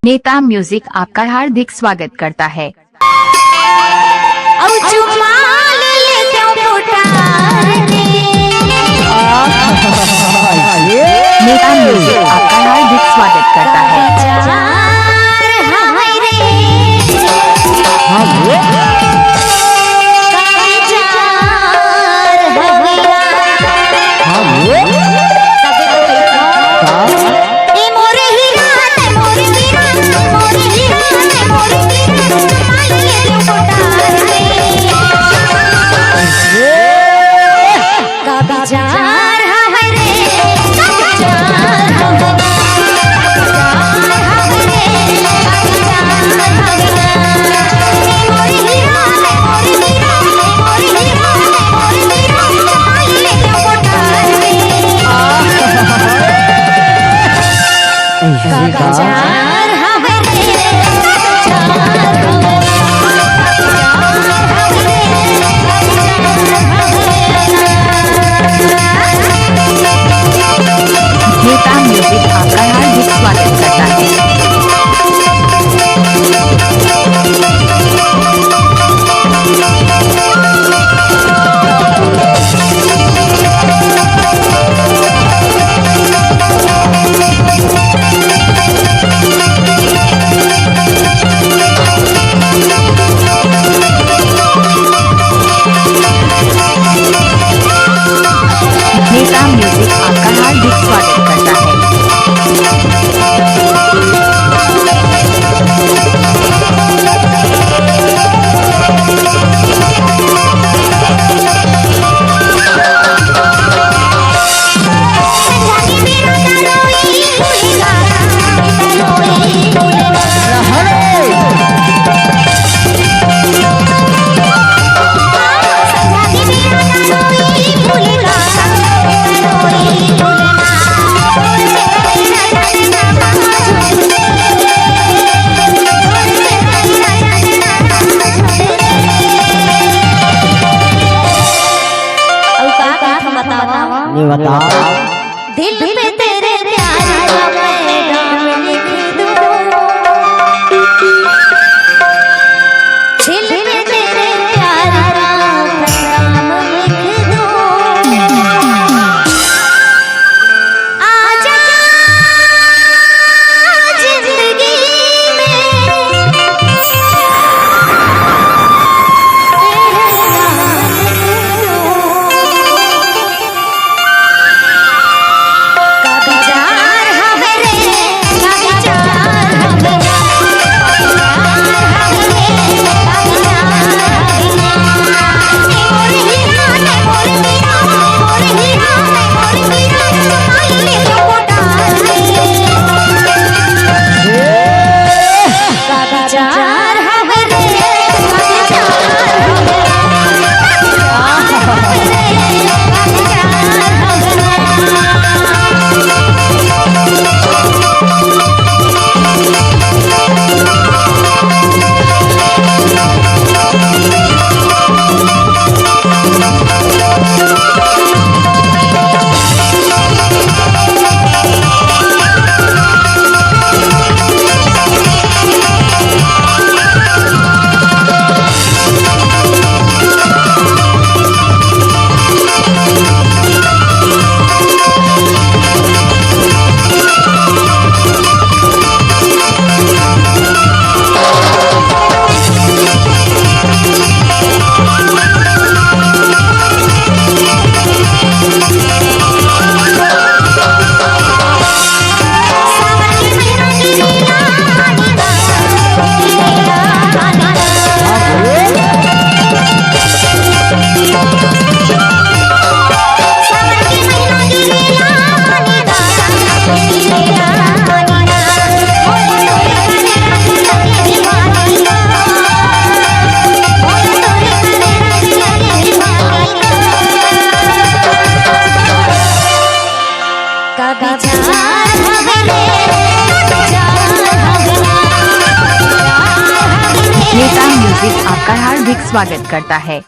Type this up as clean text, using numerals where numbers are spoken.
नेता म्यूजिक आपका हार्दिक स्वागत करता है। नेता म्यूजिक आपका हार्दिक स्वागत करता है। नेता म्यूजिक आपका हार्दिक स्वागत करता है। नेता म्यूजिक आपका हार्दिक स्वागत करता है। दिल पे तेरे प्यार का पैगाम लिख दूं, दिल पे तेरे प्यार का पैगाम लिख दूं। आजा जिंदगी में नेता म्यूजिक आपका हार्दिक स्वागत करता है।